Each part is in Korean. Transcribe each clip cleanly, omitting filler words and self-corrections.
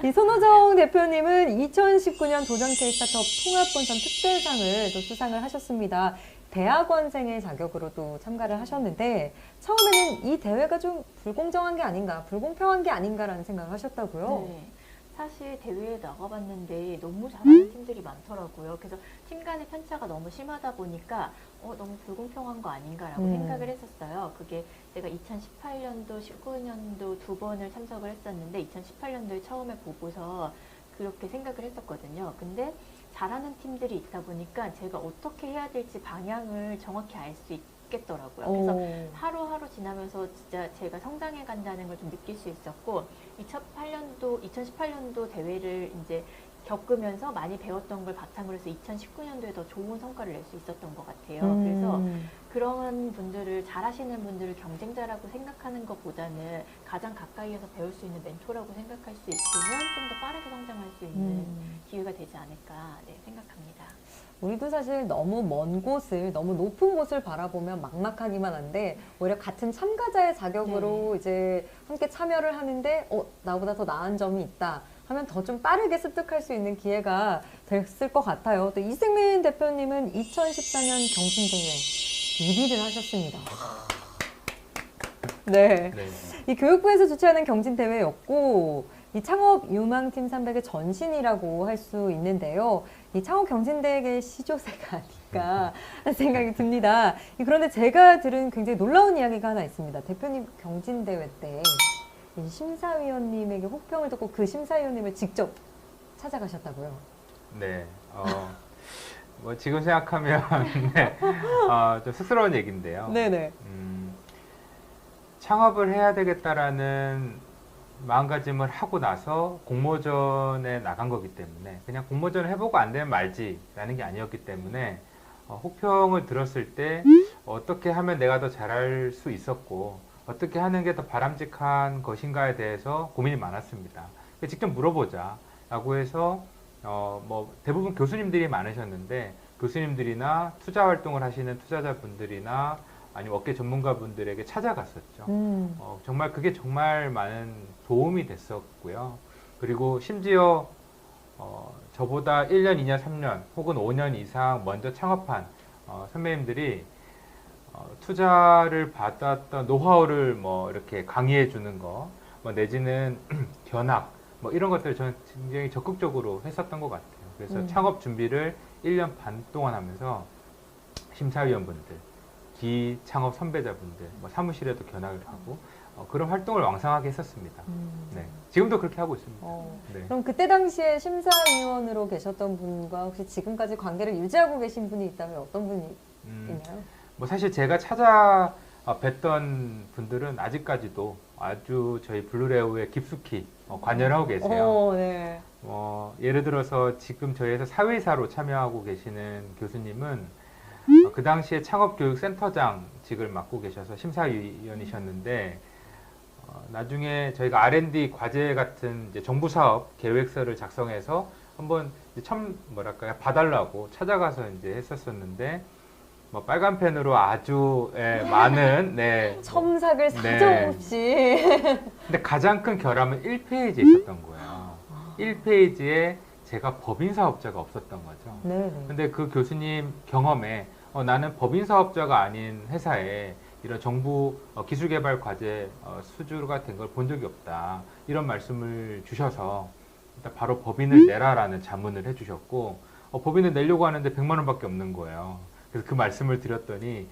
이 손호정 대표님은 2019년 도전 K-스타트업 통합본선 특별상을 또 수상을 하셨습니다. 대학원생의 자격으로도 참가를 하셨는데 처음에는 이 대회가 좀 불공정한 게 아닌가, 불공평한 게 아닌가라는 생각을 하셨다고요? 네. 사실 대회에 나가봤는데 너무 잘하는 팀들이 많더라고요. 그래서 팀 간의 편차가 너무 심하다 보니까 너무 불공평한 거 아닌가라고 생각을 했었어요. 그게 제가 2018년도, 19년도 두 번을 참석을 했었는데 2018년도에 처음에 보고서 그렇게 생각을 했었거든요. 근데 잘하는 팀들이 있다 보니까 제가 어떻게 해야 될지 방향을 정확히 알 수 있겠더라고요. 그래서 하루하루 지나면서 진짜 제가 성장해 간다는 걸 좀 느낄 수 있었고 2018년도 대회를 이제 겪으면서 많이 배웠던 걸 바탕으로 해서 2019년도에 더 좋은 성과를 낼 수 있었던 것 같아요. 그래서 그런 분들을 잘하시는 분들을 경쟁자라고 생각하는 것보다는 가장 가까이에서 배울 수 있는 멘토라고 생각할 수 있으면 좀 더 빠르게 성장할 수 있는 기회가 되지 않을까 생각합니다. 우리도 사실 너무 먼 곳을, 너무 높은 곳을 바라보면 막막하기만 한데 오히려 같은 참가자의 자격으로 이제 함께 참여를 하는데 나보다 더 나은 점이 있다 하면 더 좀 빠르게 습득할 수 있는 기회가 됐을 것 같아요. 또 이승민 대표님은 2014년 경신대회 1위를 하셨습니다. 네. 이 교육부에서 주최하는 경진대회였고 이 창업 유망팀 300의 전신이라고 할 수 있는데요. 이 창업 경진대회의 시조새가 아닐까 하는 생각이 듭니다. 그런데 제가 들은 굉장히 놀라운 이야기가 하나 있습니다. 대표님 경진대회 때 이 심사위원님에게 혹평을 듣고 그 심사위원님을 직접 찾아가셨다고요? 네. 뭐 지금 생각하면 네, 좀 쑥스러운 얘기인데요. 네네. 창업을 해야 되겠다라는 마음가짐을 하고 나서 공모전에 나간 거기 때문에 그냥 공모전을 해보고 안 되면 말지라는 게 아니었기 때문에 혹평을 들었을 때 어떻게 하면 내가 더 잘할 수 있었고 어떻게 하는 게 더 바람직한 것인가에 대해서 고민이 많았습니다. 직접 물어보자 라고 해서 뭐 대부분 교수님들이 많으셨는데 교수님들이나 투자 활동을 하시는 투자자분들이나 아니면 업계 전문가분들에게 찾아갔었죠. 정말 그게 정말 많은 도움이 됐었고요. 그리고 심지어 저보다 1년, 2년, 3년 혹은 5년 이상 먼저 창업한 선배님들이 투자를 받았던 노하우를 뭐 이렇게 강의해 주는 거, 뭐 내지는 견학, 뭐 이런 것들을 저는 굉장히 적극적으로 했었던 것 같아요. 그래서 창업 준비를 1년 반 동안 하면서 심사위원분들, 기창업 선배자분들, 뭐 사무실에도 견학을 하고 그런 활동을 왕성하게 했었습니다. 네, 지금도 그렇게 하고 있습니다. 네. 그럼 그때 당시에 심사위원으로 계셨던 분과 혹시 지금까지 관계를 유지하고 계신 분이 있다면 어떤 분이 있나요? 뭐 사실 제가 찾아 뵀던 분들은 아직까지도 아주 저희 블루레오에 깊숙이 관여를 하고 계세요. 네. 예를 들어서 지금 저희 회사 사회이사로 참여하고 계시는 교수님은 그 당시에 창업교육센터장직을 맡고 계셔서 심사위원이셨는데 나중에 저희가 R&D 과제 같은 이제 정부 사업 계획서를 작성해서 한번 뭐랄까요 봐달라고 찾아가서 이제 했었었는데 뭐 빨간 펜으로 아주 많은 첨삭을 사정없이 근데 가장 큰 결함은 1페이지에 있었던 거예요. 1페이지에 제가 법인 사업자가 없었던 거죠. 근데 그 교수님 경험에 나는 법인 사업자가 아닌 회사에 이런 정부 기술개발 과제 수주가 된 걸 본 적이 없다. 이런 말씀을 주셔서 일단 바로 법인을 내라라는 자문을 해주셨고 법인을 내려고 하는데 100만 원밖에 없는 거예요. 그래서 그 말씀을 드렸더니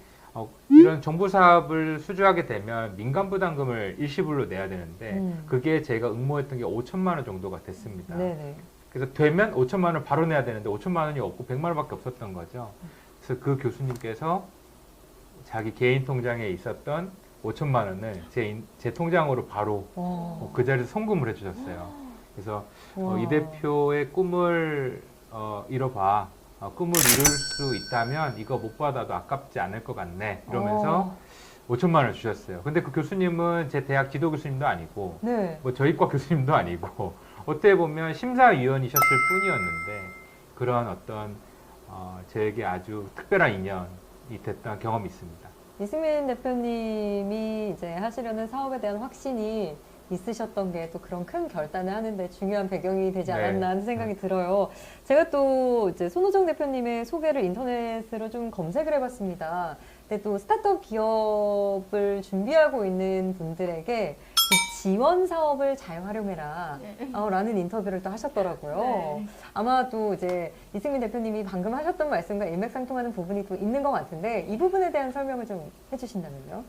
이런 정부 사업을 수주하게 되면 민간 부담금을 일시불로 내야 되는데 그게 제가 응모했던 게 5천만 원 정도가 됐습니다. 그래서 되면 5천만 원 바로 내야 되는데 5천만 원이 없고 100만 원밖에 없었던 거죠. 그래서 그 교수님께서 자기 개인 통장에 있었던 5천만 원을 제 통장으로 바로 그 자리에서 송금을 해주셨어요. 그래서 이 대표의 꿈을 이뤄봐. 꿈을 이룰 수 있다면 이거 못 받아도 아깝지 않을 것 같네 이러면서 5천만 원을 주셨어요. 근데 그 교수님은 제 대학 지도 교수님도 아니고 뭐 저희과 교수님도 아니고 어떻게 보면 심사위원이셨을 뿐이었는데 그런 어떤 저에게 아주 특별한 인연이 됐던 경험이 있습니다. 이승민 대표님이 이제 하시려는 사업에 대한 확신이 있으셨던 게 또 그런 큰 결단을 하는데 중요한 배경이 되지 네. 않았나 하는 생각이 들어요. 제가 또 이제 손호정 대표님의 소개를 인터넷으로 좀 검색을 해봤습니다. 근데 또 스타트업 기업을 준비하고 있는 분들에게 이 지원 사업을 잘 활용해라 라는 인터뷰를 또 하셨더라고요. 네. 아마 또 이제 이승민 대표님이 방금 하셨던 말씀과 일맥상통하는 부분이 또 있는 것 같은데 이 부분에 대한 설명을 좀 해주신다면요.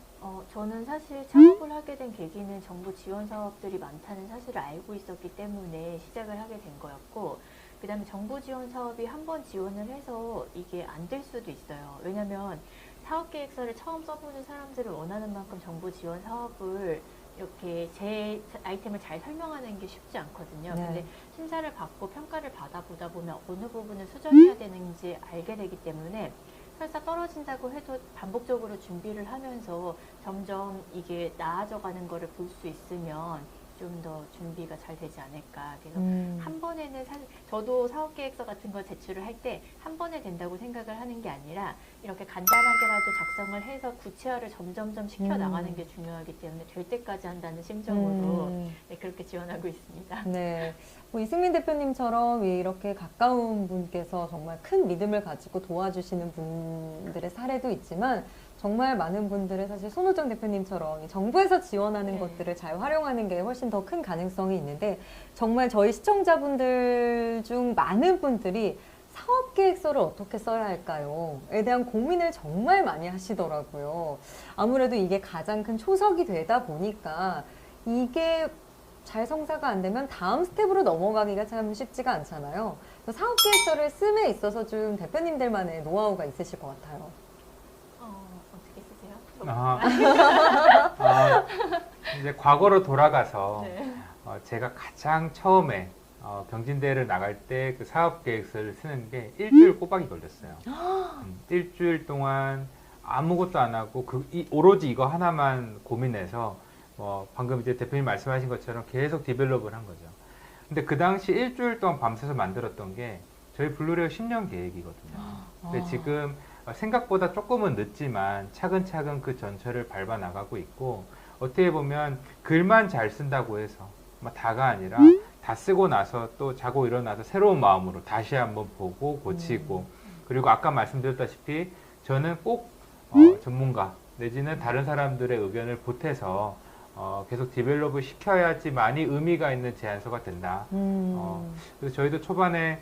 저는 사실 창업을 하게 된 계기는 정부 지원 사업들이 많다는 사실을 알고 있었기 때문에 시작을 하게 된 거였고, 그 다음에 정부 지원 사업이 한 번 지원을 해서 이게 안 될 수도 있어요. 왜냐면 사업계획서를 처음 써보는 사람들을 원하는 만큼 정부 지원 사업을 이렇게 제 아이템을 잘 설명하는 게 쉽지 않거든요. 네. 근데 심사를 받고 평가를 받아보다 보면 어느 부분을 수정해야 되는지 알게 되기 때문에 설사 떨어진다고 해도 반복적으로 준비를 하면서 점점 이게 나아져가는 거를 볼 수 있으면 좀 더 준비가 잘 되지 않을까. 그래서 한 번에는 사실 저도 사업계획서 같은 거 제출을 할 때 한 번에 된다고 생각을 하는 게 아니라 이렇게 간단하게라도 작성을 해서 구체화를 점점점 시켜 나가는 게 중요하기 때문에 될 때까지 한다는 심정으로 네, 그렇게 지원하고 있습니다. 네. 뭐 이승민 대표님처럼 이렇게 가까운 분께서 정말 큰 믿음을 가지고 도와주시는 분들의 사례도 있지만 정말 많은 분들은 사실 손호정 대표님처럼 정부에서 지원하는 것들을 잘 활용하는 게 훨씬 더 큰 가능성이 있는데 정말 저희 시청자분들 중 많은 분들이 사업계획서를 어떻게 써야 할까요?에 대한 고민을 정말 많이 하시더라고요. 아무래도 이게 가장 큰 초석이 되다 보니까 이게 잘 성사가 안 되면 다음 스텝으로 넘어가기가 참 쉽지가 않잖아요. 사업계획서를 씀에 있어서 좀 대표님들만의 노하우가 있으실 것 같아요. 어떻게 쓰세요? 이제 과거로 돌아가서 네. 제가 가장 처음에 경진대회를 나갈 때 그 사업 계획서를 쓰는 게 일주일 꼬박이 걸렸어요. 일주일 동안 아무것도 안 하고 오로지 이거 하나만 고민해서 방금 이제 대표님 말씀하신 것처럼 계속 디벨롭을 한 거죠. 근데 그 당시 일주일 동안 밤새서 만들었던 게 저희 블루레오 10년 계획이거든요. 근데 지금 생각보다 조금은 늦지만 차근차근 그 전철을 밟아 나가고 있고, 어떻게 보면 글만 잘 쓴다고 해서 다가 아니라 다 쓰고 나서 또 자고 일어나서 새로운 마음으로 다시 한번 보고 고치고, 그리고 아까 말씀드렸다시피 저는 꼭 전문가 내지는 다른 사람들의 의견을 보태서 계속 디벨롭을 시켜야지만이 의미가 있는 제안서가 된다. 그래서 저희도 초반에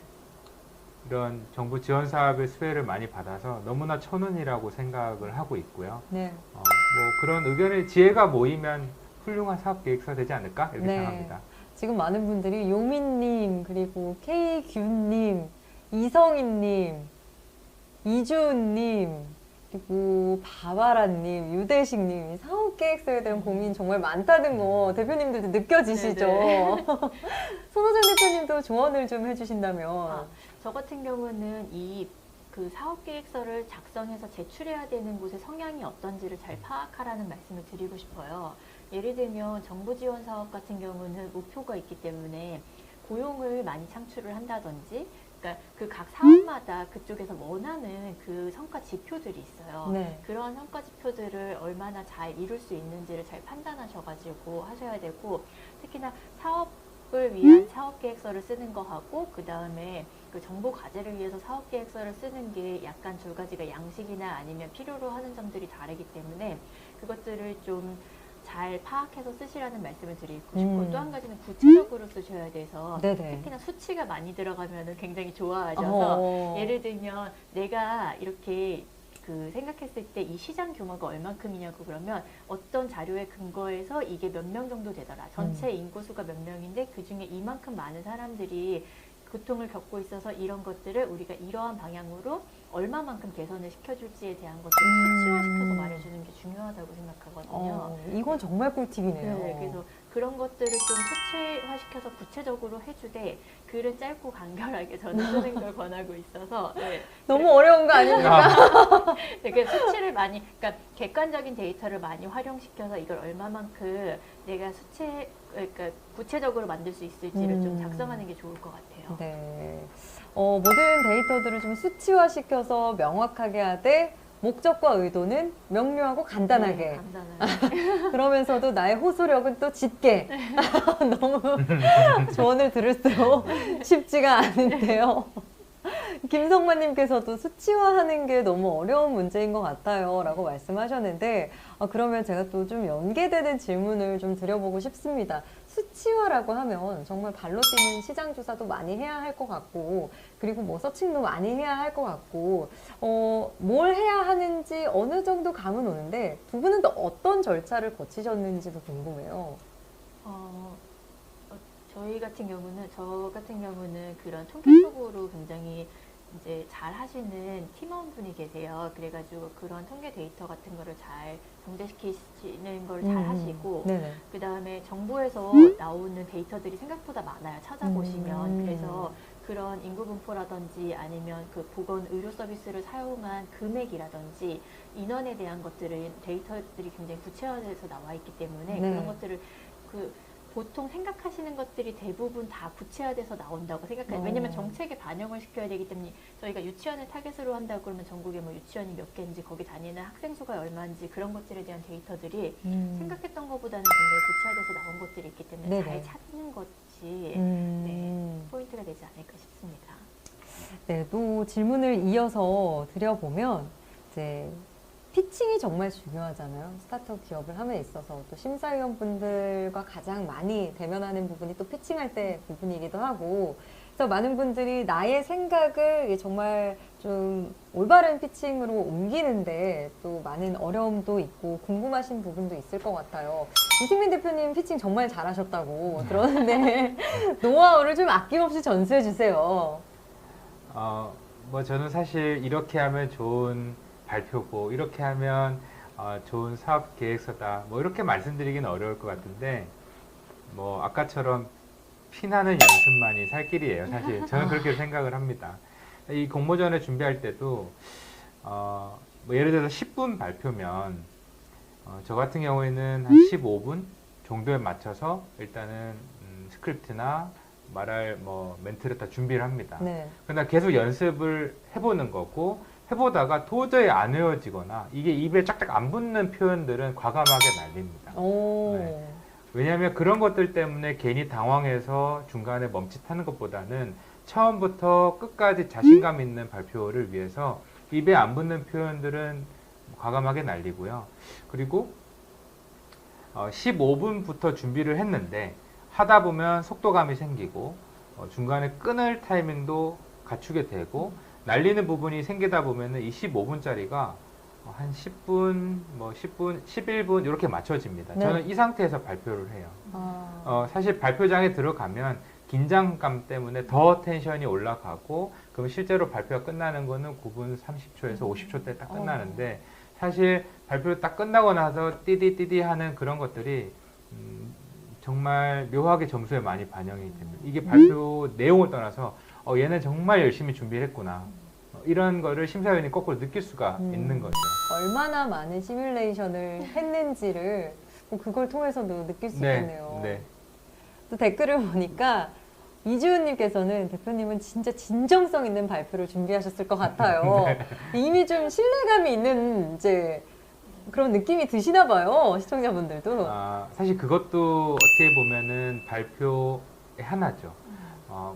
이런 정부 지원 사업의 수혜를 많이 받아서 너무나 천운이라고 생각을 하고 있고요. 네. 뭐 그런 의견의 지혜가 모이면 훌륭한 사업 계획서 되지 않을까 이렇게 네. 생각합니다. 지금 많은 분들이 요민님, 그리고 K균님, 이성인님, 이주은님, 그리고 바바라님, 유대식님, 사업계획서에 대한 고민 정말 많다는 거 대표님들도 느껴지시죠? 손호정 대표님도 조언을 좀 해주신다면. 저 같은 경우는 그 사업계획서를 작성해서 제출해야 되는 곳의 성향이 어떤지를 잘 파악하라는 말씀을 드리고 싶어요. 예를 들면 정부 지원 사업 같은 경우는 목표가 있기 때문에 고용을 많이 창출을 한다든지, 그러니까 그 각 사업마다 그쪽에서 원하는 그 성과 지표들이 있어요. 네. 그런 성과 지표들을 얼마나 잘 이룰 수 있는지를 잘 판단하셔가지고 하셔야 되고, 특히나 사업을 위한 사업계획서를 쓰는 거하고 그 다음에 그 정보 과제를 위해서 사업계획서를 쓰는 게 약간 두 가지가 양식이나 아니면 필요로 하는 점들이 다르기 때문에 그것들을 좀 잘 파악해서 쓰시라는 말씀을 드리고 싶고, 또 한 가지는 구체적으로 쓰셔야 돼서 네네. 특히나 수치가 많이 들어가면 굉장히 좋아하셔서 예를 들면 내가 이렇게 그 생각했을 때 이 시장 규모가 얼만큼이냐고 그러면 어떤 자료에 근거해서 이게 몇 명 정도 되더라. 전체 인구수가 몇 명인데 그중에 이만큼 많은 사람들이 고통을 겪고 있어서 이런 것들을 우리가 이러한 방향으로 얼마만큼 개선을 시켜줄지에 대한 것들을 수치화시켜서 말해주는 게 중요하다고 생각하거든요. 이건 정말 꿀팁이네요. 네, 그래서 그런 것들을 좀 수치화시켜서 구체적으로 해주되 글은 짧고 간결하게 저는 쓰는 걸 권하고 있어서 너무 어려운 거 아닙니까? 되게 수치를 많이, 그러니까 객관적인 데이터를 많이 활용시켜서 이걸 얼마만큼 내가 그러니까 구체적으로 만들 수 있을지를 좀 작성하는 게 좋을 것 같아요. 네. 모든 데이터들을 좀 수치화시켜서 명확하게 하되 목적과 의도는 명료하고 간단하게. 네, 간단하게. 그러면서도 나의 호소력은 또 짙게. 너무 조언을 들을수록 쉽지가 않은데요. 김성만님께서도 수치화하는 게 너무 어려운 문제인 것 같아요 라고 말씀하셨는데, 그러면 제가 또 좀 연계되는 질문을 좀 드려보고 싶습니다. 수치화라고 하면 정말 발로 뛰는 시장 조사도 많이 해야 할 것 같고, 그리고 뭐 서칭도 많이 해야 할 것 같고, 뭘 해야 하는지 어느 정도 감은 오는데, 두 분은 또 어떤 절차를 거치셨는지도 궁금해요. 저 같은 경우는 그런 통계 쪽으로 굉장히 이제 잘 하시는 팀원분이 계세요. 그래가지고 그런 통계 데이터 같은 거를 잘 정제시키시는 걸 잘 하시고, 네네. 그 다음에 정부에서 나오는 데이터들이 생각보다 많아요. 찾아보시면. 그래서 그런 인구 분포라든지 아니면 그 보건 의료 서비스를 사용한 금액이라든지 인원에 대한 것들을 데이터들이 굉장히 구체화돼서 나와 있기 때문에 네. 그런 것들을 보통 생각하시는 것들이 대부분 다 구체화돼서 나온다고 생각해요. 왜냐면 정책에 반영을 시켜야 되기 때문에 저희가 유치원을 타겟으로 한다고 그러면 전국에 뭐 유치원이 몇 개인지 거기 다니는 학생 수가 얼마인지 그런 것들에 대한 데이터들이 생각했던 것보다는 굉장히 구체화돼서 나온 것들이 있기 때문에 네네. 잘 찾는 것이 포인트가 되지 않을까 싶습니다. 네, 또 질문을 이어서 드려보면 이제 피칭이 정말 중요하잖아요. 스타트업 기업을 함에 있어서 또 심사위원분들과 가장 많이 대면하는 부분이 또 피칭할 때 부분이기도 하고, 그래서 많은 분들이 나의 생각을 정말 좀 올바른 피칭으로 옮기는데 또 많은 어려움도 있고 궁금하신 부분도 있을 것 같아요. 이승민 대표님 피칭 정말 잘하셨다고 들었는데 노하우를 좀 아낌없이 전수해 주세요. 뭐 저는 사실 이렇게 하면 좋은 발표고 이렇게 하면 좋은 사업 계획서다 뭐 이렇게 말씀드리기는 어려울 것 같은데, 뭐 아까처럼 피나는 연습만이 살 길이에요. 사실 저는 그렇게 생각을 합니다. 이 공모전에 준비할 때도 뭐 예를 들어서 10분 발표면 저 같은 경우에는 한 15분 정도에 맞춰서 일단은 스크립트나 말할 뭐 멘트를 다 준비를 합니다. 네. 그러나 계속 연습을 해보는 거고, 해보다가 도저히 안 외워지거나 이게 입에 짝짝 안 붙는 표현들은 과감하게 날립니다. 네. 왜냐하면 그런 것들 때문에 괜히 당황해서 중간에 멈칫하는 것보다는 처음부터 끝까지 자신감 있는 발표를 위해서 입에 안 붙는 표현들은 과감하게 날리고요. 그리고 15분부터 준비를 했는데 하다 보면 속도감이 생기고 중간에 끊을 타이밍도 갖추게 되고 날리는 부분이 생기다 보면은 이 15분짜리가 한 10분, 뭐 10분, 11분 이렇게 맞춰집니다. 네. 저는 이 상태에서 발표를 해요. 사실 발표장에 들어가면 긴장감 때문에 더 텐션이 올라가고, 그럼 실제로 발표가 끝나는 거는 9분 30초에서 50초 때 딱 끝나는데, 사실 발표 딱 끝나고 나서 띠디띠디 하는 그런 것들이 정말 묘하게 점수에 많이 반영이 됩니다. 이게 발표 내용을 떠나서 얘는 정말 열심히 준비를 했구나, 이런 거를 심사위원이 거꾸로 느낄 수가 있는 거죠. 얼마나 많은 시뮬레이션을 했는지를 그걸 통해서도 느낄 수 있겠네요. 네. 또 댓글을 보니까 이주은님께서는 대표님은 진짜 진정성 있는 발표를 준비하셨을 것 같아요. 이미 좀 신뢰감이 있는 이제 그런 느낌이 드시나 봐요, 시청자분들도. 사실 그것도 어떻게 보면은 발표의 하나죠.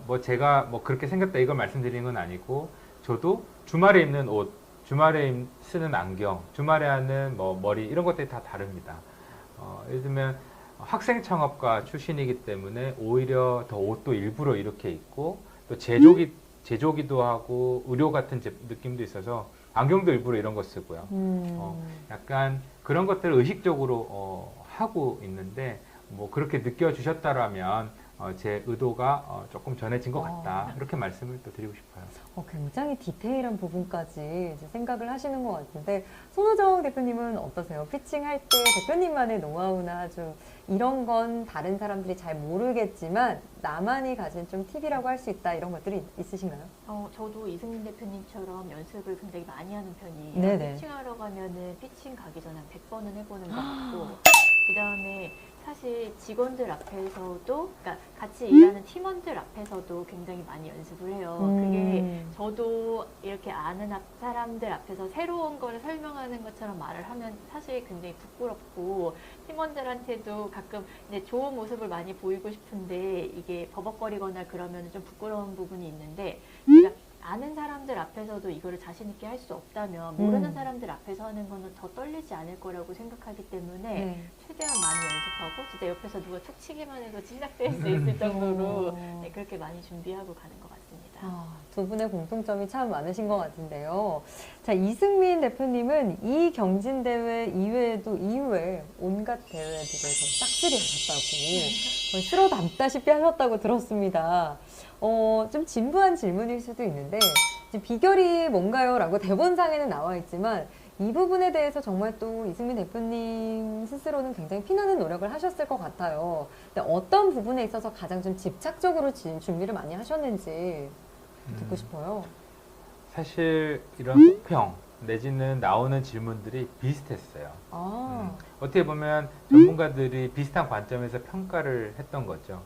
뭐 제가 뭐 그렇게 생겼다 이걸 말씀드리는 건 아니고, 저도 주말에 입는 옷, 주말에 쓰는 안경, 주말에 하는 뭐 머리 이런 것들이 다 다릅니다. 예를 들면 학생 창업가 출신이기 때문에 오히려 더 옷도 일부러 이렇게 입고, 또 제조기도 하고 의료 같은 느낌도 있어서 안경도 일부러 이런 거 쓰고요. 약간 그런 것들을 의식적으로 하고 있는데, 뭐 그렇게 느껴주셨다라면 제 의도가 조금 전해진 것 같다, 이렇게 말씀을 또 드리고 싶어요. 굉장히 디테일한 부분까지 이제 생각을 하시는 것 같은데, 손호정 대표님은 어떠세요? 피칭할 때 대표님만의 노하우나 좀 이런 건 다른 사람들이 잘 모르겠지만 나만이 가진 좀 팁이라고 할 수 있다, 이런 것들이 있으신가요? 저도 이승민 대표님처럼 연습을 굉장히 많이 하는 편이에요. 네네. 피칭하러 가면은 피칭 가기 전에 한 100번은 해보는 것 같고, 그다음에 사실 직원들 앞에서도, 그러니까 같이 일하는 팀원들 앞에서도 굉장히 많이 연습을 해요. 그게 저도 이렇게 아는 사람들 앞에서 새로운 거를 설명하는 것처럼 말을 하면 사실 굉장히 부끄럽고, 팀원들한테도 가끔 이제 좋은 모습을 많이 보이고 싶은데 이게 버벅거리거나 그러면 좀 부끄러운 부분이 있는데, 제가 아는 사람들 앞에서도 이거를 자신 있게 할 수 없다면 모르는 사람들 앞에서 하는 거는 더 떨리지 않을 거라고 생각하기 때문에 최대한 많이 연습하고, 진짜 옆에서 누가 툭 치기만 해도 찔락될 수 있을 정도로 네, 그렇게 많이 준비하고 가는 것 같습니다. 두 분의 공통점이 참 많으신 것 같은데요. 자, 이승민 대표님은 이 경진대회 이후에 온갖 대회들에서 싹쓸이 하셨다고, 거의 쓸어 담다시피 하셨다고 들었습니다. 좀 진부한 질문일 수도 있는데, 비결이 뭔가요? 라고 대본상에는 나와 있지만, 이 부분에 대해서 정말 또 이승민 대표님 스스로는 굉장히 피나는 노력을 하셨을 것 같아요. 근데 어떤 부분에 있어서 가장 좀 집착적으로 준비를 많이 하셨는지 듣고 싶어요. 사실 이런 혹평 내지는 나오는 질문들이 비슷했어요. 어떻게 보면 전문가들이 비슷한 관점에서 평가를 했던 거죠.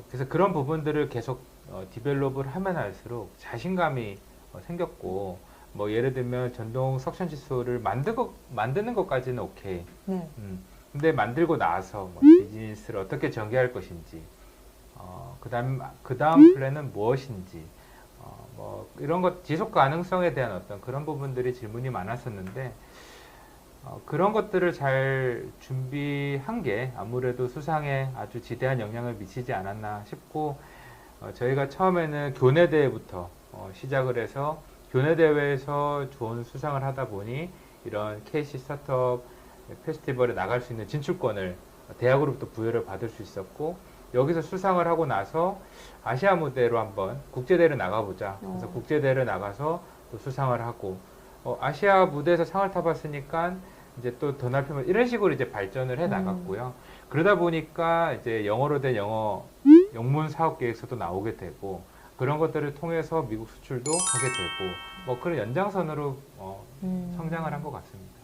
그래서 그런 부분들을 계속 디벨롭을 하면 할수록 자신감이 생겼고, 뭐 예를 들면 전동 석션 칫솔을 만드는 것까지는 오케이. 근데 만들고 나서 뭐 비즈니스를 어떻게 전개할 것인지, 그다음 플랜은 무엇인지, 뭐 이런 것 지속 가능성에 대한 어떤 그런 부분들이 질문이 많았었는데, 그런 것들을 잘 준비한 게 아무래도 수상에 아주 지대한 영향을 미치지 않았나 싶고, 저희가 처음에는 교내대회부터 시작을 해서 교내대회에서 좋은 수상을 하다 보니 이런 KC 스타트업 페스티벌에 나갈 수 있는 진출권을 대학으로부터 부여를 받을 수 있었고, 여기서 수상을 하고 나서 아시아 무대로 한번 국제대회를 나가보자. 그래서 국제대회를 나가서 또 수상을 하고, 아시아 무대에서 상을 타봤으니까 이제 또 더 넓히면 이런 식으로 이제 발전을 해 나갔고요. 그러다 보니까 이제 영어로 된 영문 사업 계획서도 나오게 되고, 그런 것들을 통해서 미국 수출도 하게 되고, 뭐 그런 연장선으로 성장을 한 것 같습니다.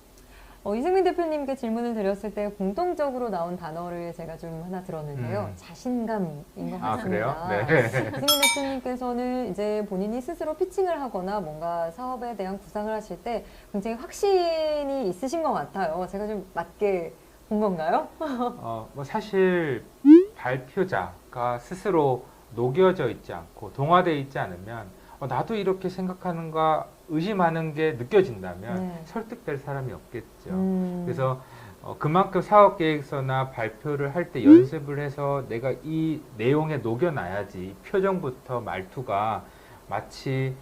이승민 대표님께 질문을 드렸을 때 공통적으로 나온 단어를 제가 좀 하나 들었는데요. 자신감인 것 같습니다. 그래요? 네. 이승민 대표님께서는 이제 본인이 스스로 피칭을 하거나 뭔가 사업에 대한 구상을 하실 때 굉장히 확신이 있으신 것 같아요. 제가 좀 맞게 본 건가요? 뭐 사실 발표자가 스스로 녹여져 있지 않고 동화되어 있지 않으면, 나도 이렇게 생각하는가 의심하는 게 느껴진다면 설득될 사람이 없겠죠. 그래서 그만큼 사업계획서나 발표를 할 때 연습을 해서 내가 이 내용에 녹여놔야지, 표정부터 말투가 마치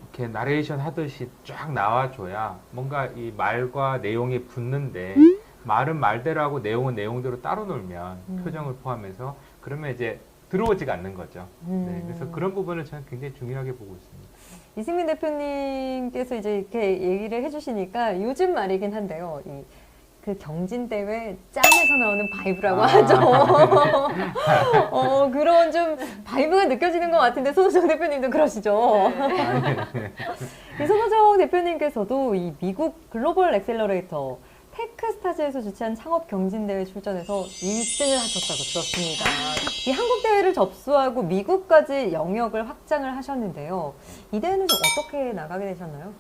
이렇게 나레이션 하듯이 쫙 나와줘야 뭔가 이 말과 내용이 붙는데, 말은 말대로 하고 내용은 내용대로 따로 놀면 표정을 포함해서 그러면 이제 들어오지가 않는 거죠. 네, 그래서 그런 부분을 저는 굉장히 중요하게 보고 있습니다. 이승민 대표님께서 이제 이렇게 얘기를 해주시니까 요즘 말이긴 한데요. 그 경진대회 짬에서 나오는 바이브라고 하죠. 그런 좀 바이브가 느껴지는 것 같은데 손호정 대표님도 그러시죠? 이 손호정 대표님께서도 이 미국 글로벌 액셀러레이터 테크스타즈에서 주최한 창업 경진대회 출전해서 1등을 하셨다고 들었습니다. 이 한국 대회를 접수하고 미국까지 영역을 확장을 하셨는데요. 이 대회는 좀 어떻게 나가게 되셨나요?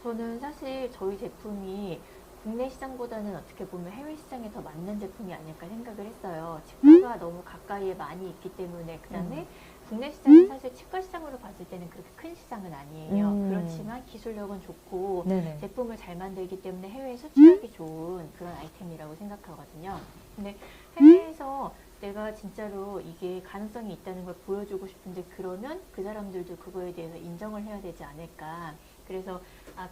저는 사실 저희 제품이 국내 시장보다는 어떻게 보면 해외 시장에 더 맞는 제품이 아닐까 생각을 했어요. 치과가 너무 가까이에 많이 있기 때문에. 그다음에 국내 시장은 사실 치과 시장으로 봤을 때는 그렇게 큰 시장은 아니에요. 그렇지만 기술력은 좋고 제품을 잘 만들기 때문에 해외에 수출하기 좋은 그런 아이템이라고 생각하거든요. 근데 해외에서 내가 진짜로 이게 가능성이 있다는 걸 보여주고 싶은데, 그러면 그 사람들도 그거에 대해서 인정을 해야 되지 않을까. 그래서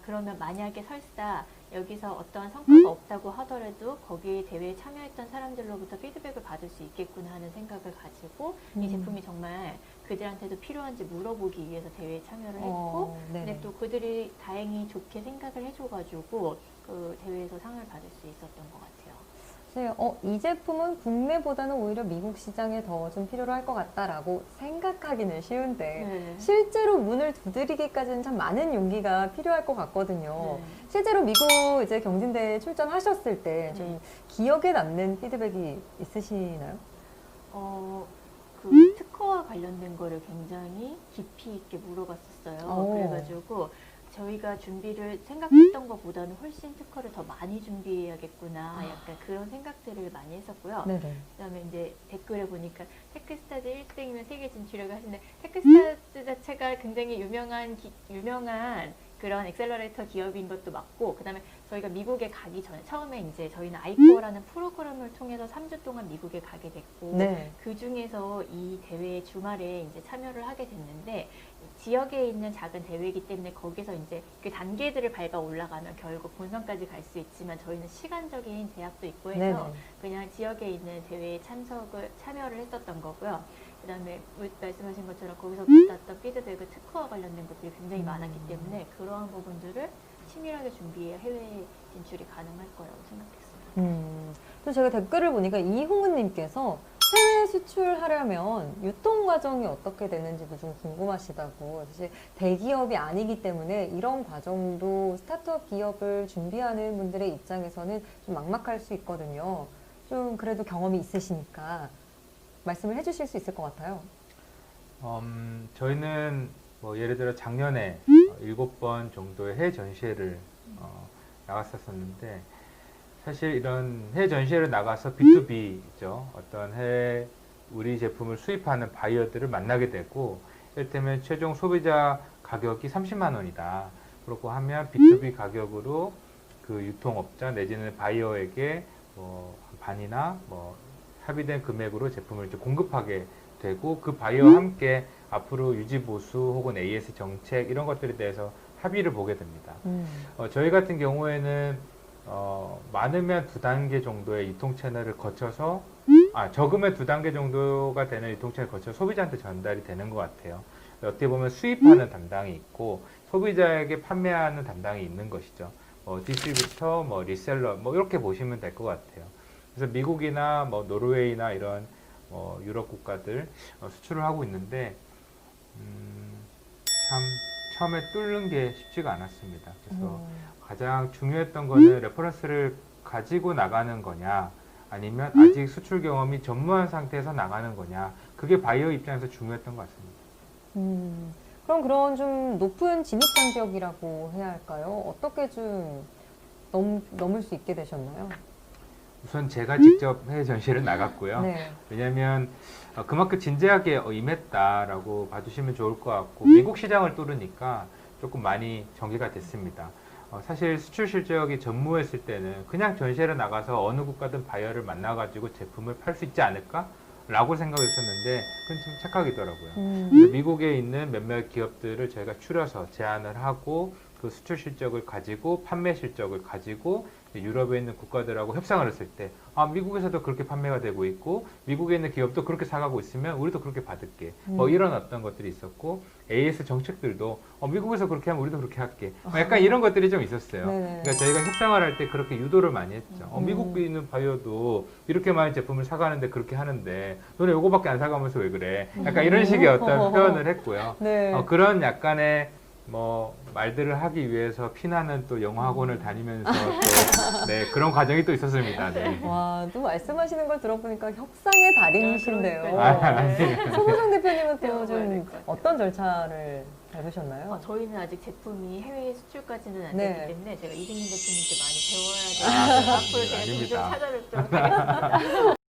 그러면 만약에 설사 여기서 어떠한 성과가 없다고 하더라도 거기 대회에 참여했던 사람들로부터 피드백을 받을 수 있겠구나 하는 생각을 가지고 이 제품이 정말 그들한테도 필요한지 물어보기 위해서 대회에 참여를 했고, 근데 또 그들이 다행히 좋게 생각을 해줘가지고 그 대회에서 상을 받을 수 있었던 것 같아요. 사실 이 제품은 국내보다는 오히려 미국 시장에 더 좀 필요로 할 것 같다라고 생각하기는 쉬운데 네. 실제로 문을 두드리기까지는 참 많은 용기가 필요할 것 같거든요. 네. 실제로 미국 이제 경진대에 출전하셨을 때 좀 네. 기억에 남는 피드백이 있으시나요? 그 특허와 관련된 거를 굉장히 깊이 있게 물어봤었어요. 오. 그래가지고 저희가 준비를 생각했던 것보다는 훨씬 특허를 더 많이 준비해야겠구나. 약간 그런 생각들을 많이 했었고요. 네네. 그다음에 이제 댓글에 보니까 테크스타즈 1등이면 세계 진출이라고 하시는데 테크스타즈 자체가 굉장히 유명한 그런 엑셀러레이터 기업인 것도 맞고, 그다음에 저희가 미국에 가기 전에 처음에 이제 저희는 아이코어라는 프로그램을 통해서 3주 동안 미국에 가게 됐고, 네. 그 중에서 이 대회 주말에 이제 참여를 하게 됐는데, 지역에 있는 작은 대회이기 때문에 거기서 이제 그 단계들을 밟아 올라가면 결국 본선까지 갈 수 있지만 저희는 시간적인 제약도 있고 해서 네네. 그냥 지역에 있는 대회에 참여를 했었던 거고요. 그다음에 말씀하신 것처럼 거기서 받았던 피드백은 특허와 관련된 것들이 굉장히 많았기 때문에 그러한 부분들을 치밀하게 준비해 해외 진출이 가능할 거라고 생각했어요. 또 제가 댓글을 보니까 이홍은님께서 해외 수출하려면 유통 과정이 어떻게 되는지도 좀 궁금하시다고. 사실 대기업이 아니기 때문에 이런 과정도 스타트업 기업을 준비하는 분들의 입장에서는 좀 막막할 수 있거든요. 좀 그래도 경험이 있으시니까 말씀을 해주실 수 있을 것 같아요. 저희는 뭐 예를 들어 작년에 7번 정도의 해외 전시회를 나갔었는데, 사실 이런 해외 전시회를 나가서 B2B죠. 어떤 해외 우리 제품을 수입하는 바이어들을 만나게 되고, 이를테면 최종 소비자 가격이 30만 원이다. 그렇고 하면 B2B 가격으로 그 유통업자 내지는 바이어에게 뭐 반이나 뭐 합의된 금액으로 제품을 이제 공급하게 되고, 그 바이어와 함께 앞으로 유지 보수 혹은 AS 정책 이런 것들에 대해서 합의를 보게 됩니다. 저희 같은 경우에는 많으면 2단계 정도의 유통 채널을 거쳐서 적으면 2단계 정도가 되는 유통 채널을 거쳐 소비자한테 전달이 되는 것 같아요. 어떻게 보면 수입하는 담당이 있고 소비자에게 판매하는 담당이 있는 것이죠. 디스트리뷰터, 리셀러, 이렇게 보시면 될 것 같아요. 그래서 미국이나 노르웨이나 이런 유럽 국가들 수출을 하고 있는데 참 처음에 뚫는 게 쉽지가 않았습니다. 그래서 가장 중요했던 거는 레퍼런스를 가지고 나가는 거냐, 아니면 아직 수출 경험이 전무한 상태에서 나가는 거냐, 그게 바이어 입장에서 중요했던 것 같습니다. 그럼 그런 좀 높은 진입 장벽이라고 해야 할까요? 어떻게 좀 넘을 수 있게 되셨나요? 우선 제가 직접 해외 전시를 나갔고요. 네. 왜냐하면 그만큼 진지하게 임했다라고 봐주시면 좋을 것 같고, 미국 시장을 뚫으니까 조금 많이 전개가 됐습니다. 사실 수출 실적이 전무했을 때는 그냥 전시회를 나가서 어느 국가든 바이어를 만나가지고 제품을 팔 수 있지 않을까? 라고 생각했었는데 그건 좀 착각이더라고요. 그래서 미국에 있는 몇몇 기업들을 저희가 추려서 제안을 하고 그 수출 실적을 가지고 판매 실적을 가지고 유럽에 있는 국가들하고 협상을 했을 때 미국에서도 그렇게 판매가 되고 있고 미국에 있는 기업도 그렇게 사가고 있으면 우리도 그렇게 받을게. 이런 어떤 것들이 있었고, AS 정책들도 미국에서 그렇게 하면 우리도 그렇게 할게. 약간 이런 것들이 좀 있었어요. 그러니까 저희가 협상을 할 때 그렇게 유도를 많이 했죠. 미국에 있는 바이어도 이렇게 많은 제품을 사가는데 그렇게 하는데 너네 요거밖에 안 사가면서 왜 그래? 약간 이런 식의 어떤 표현을 했고요. 네. 그런 약간의 말들을 하기 위해서 피나는 또 영어 학원을 다니면서 또 그런 과정이 또 있었습니다. 네. 와, 또 말씀하시는 걸 들어보니까 협상의 달인이신데요. 그러니까요. 소보정 대표님은 또 좀 될 것 같아요. 어떤 절차를 밟으셨나요? 저희는 아직 제품이 해외 수출까지는 안 네. 됐기 때문에 제가 이승민 대표님께 많이 배워야 돼요. 앞으로 제가 아닙니다. 종종 찾아뵙도록 하겠습니다.